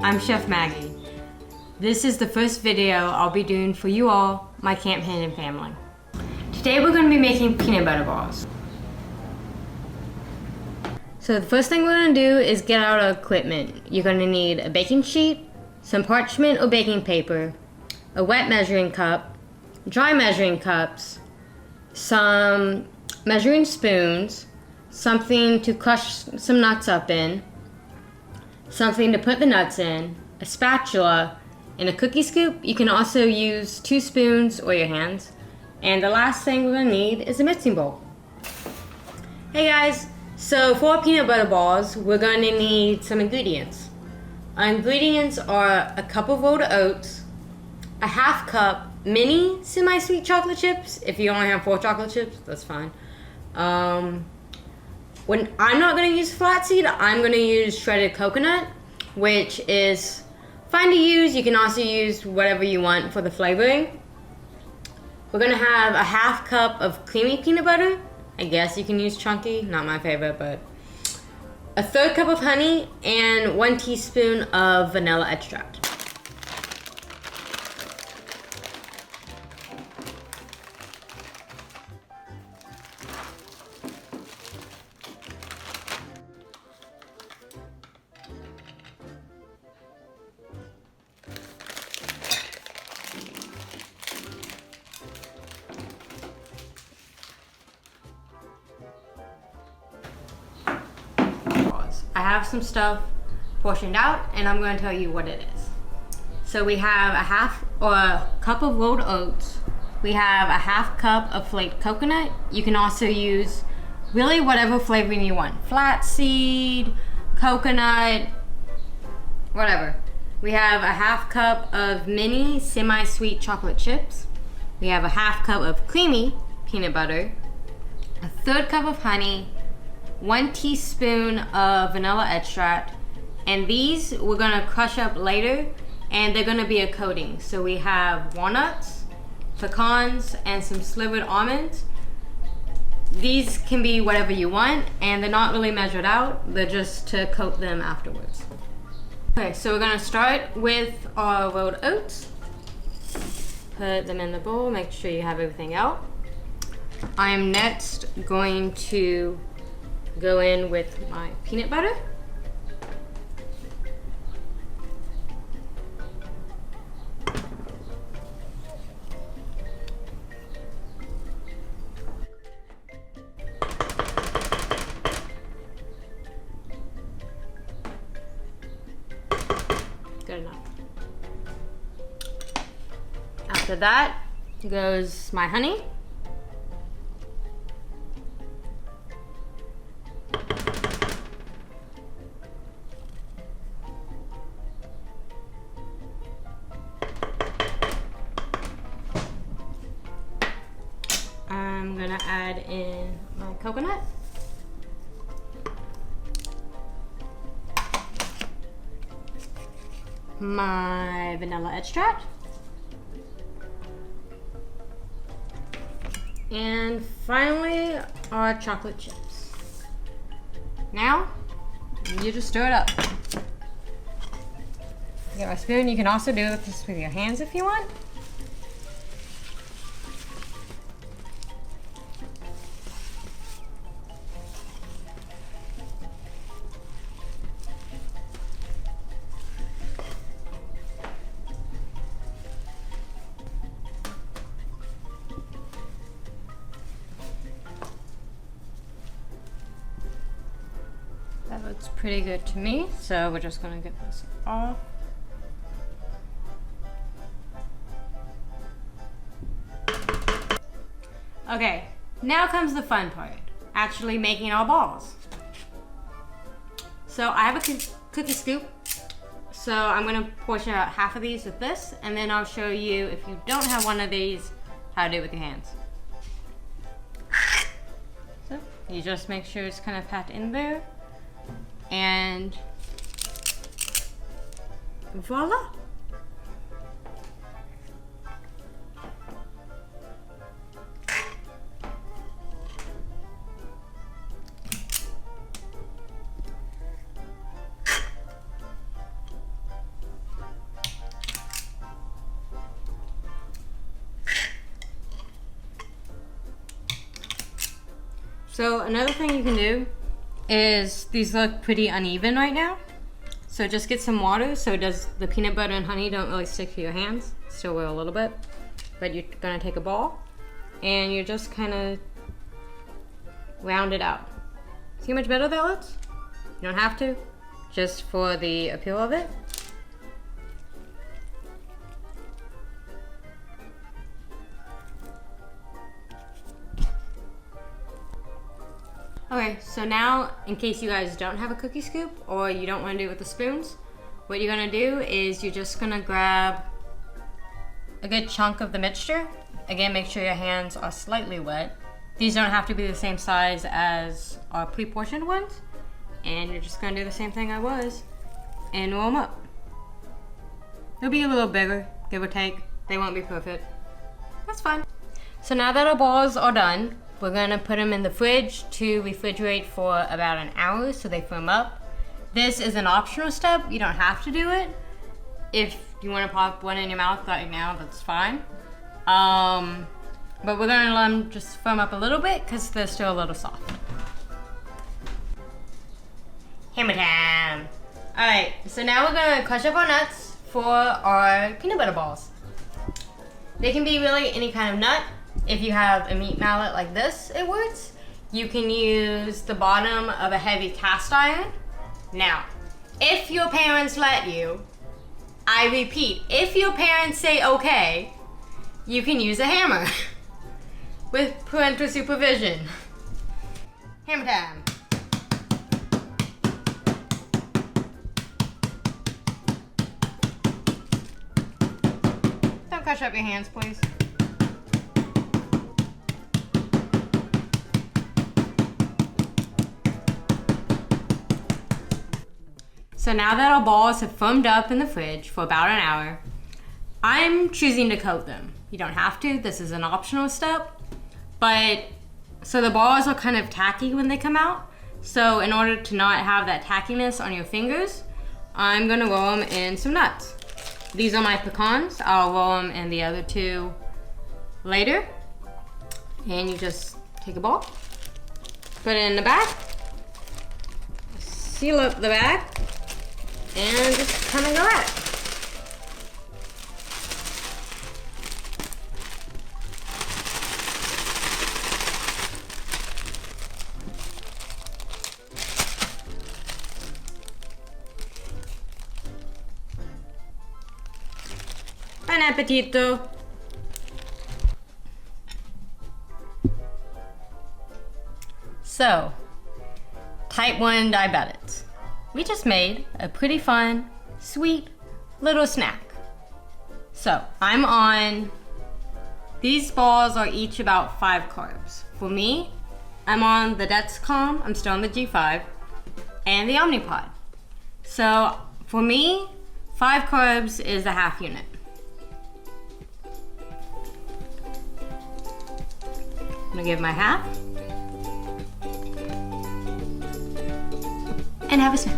I'm Chef Maggie. This is the first video I'll be doing for you all, my campaigning family. Today we're going to be making peanut butter balls. So the first thing we're going to do is get out our equipment. You're going to need a baking sheet, some parchment or baking paper, a wet measuring cup, dry measuring cups, some measuring spoons, something to crush some nuts up in, something to put the nuts in, a spatula, and a cookie scoop. You can also use 2 spoons or your hands. And the last thing we're gonna need is a mixing bowl. Hey guys, so for our peanut butter balls, we're gonna need some ingredients. Our ingredients are a cup of rolled oats, a half cup mini semi-sweet chocolate chips. If you only have 4 chocolate chips, that's fine. When I'm not going to use flaxseed, I'm going to use shredded coconut, which is fine to use. You can also use whatever you want for the flavoring. We're going to have a half cup of creamy peanut butter. I guess you can use chunky, not my favorite, but a 1/3 cup of honey and 1 teaspoon of vanilla extract. I have some stuff portioned out and I'm going to tell you what it is. So we have a cup of rolled oats. We have a half cup of flaked coconut. You can also use really whatever flavoring you want. Flaxseed, coconut, whatever. We have a half cup of mini semi-sweet chocolate chips. We have a half cup of creamy peanut butter, a 1/3 cup of honey, 1 teaspoon of vanilla extract, and these we're gonna crush up later and they're gonna be a coating. So we have walnuts, pecans, and some slivered almonds. These can be whatever you want and they're not really measured out, they're just to coat them afterwards. Okay, so we're gonna start with our rolled oats. Put them in the bowl, make sure you have everything out. I am next going to go in with my peanut butter. Good enough. After that goes my honey. I'm gonna add in my coconut. My vanilla extract. And finally, our chocolate chips. Now, you just stir it up. Get my spoon. You can also do this with your hands if you want. That looks pretty good to me, so we're just gonna get this off. Okay, now comes the fun part, actually making our balls. So I have a cookie scoop, so I'm gonna portion out half of these with this, and then I'll show you, if you don't have one of these, how to do it with your hands. So you just make sure it's kind of packed in there. And voila! So another thing you can do is, these look pretty uneven right now. So just get some water so the peanut butter and honey don't really stick to your hands. Still will a little bit. But you're gonna take a ball and you're just kind of round it out. See how much better that looks? You don't have to, just for the appeal of it. Okay, so now, in case you guys don't have a cookie scoop or you don't want to do it with the spoons, what you're gonna do is you're just gonna grab a good chunk of the mixture. Again, make sure your hands are slightly wet. These don't have to be the same size as our pre-portioned ones. And you're just gonna do the same thing I was and roll them up. They'll be a little bigger, give or take. They won't be perfect. That's fine. So now that our balls are done, we're gonna put them in the fridge to refrigerate for about an hour so they firm up. This is an optional step, you don't have to do it. If you wanna pop one in your mouth right now, that's fine. But we're gonna let them just firm up a little bit because they're still a little soft. Hammer time. All right, so now we're gonna crush up our nuts for our peanut butter balls. They can be really any kind of nut. If you have a meat mallet like this, it works. You can use the bottom of a heavy cast iron. Now, if your parents let you, I repeat, if your parents say okay, you can use a hammer with parental supervision. Hammer time. Don't crush up your hands, please. So now that our balls have firmed up in the fridge for about an hour, I'm choosing to coat them. You don't have to, this is an optional step, but so the balls are kind of tacky when they come out. So in order to not have that tackiness on your fingers, I'm gonna roll them in some nuts. These are my pecans. I'll roll them in the other two later. And you just take a ball, put it in the back, seal up the back, and just kind of go at it. Buon appetito! So, type 1 diabetics. We just made a pretty fun, sweet little snack. So, I'm on, these balls are each about 5 carbs. For me, I'm on the Dexcom, I'm still on the G5, and the Omnipod. So, for me, 5 carbs is a half unit. I'm gonna give my half. And have a snack.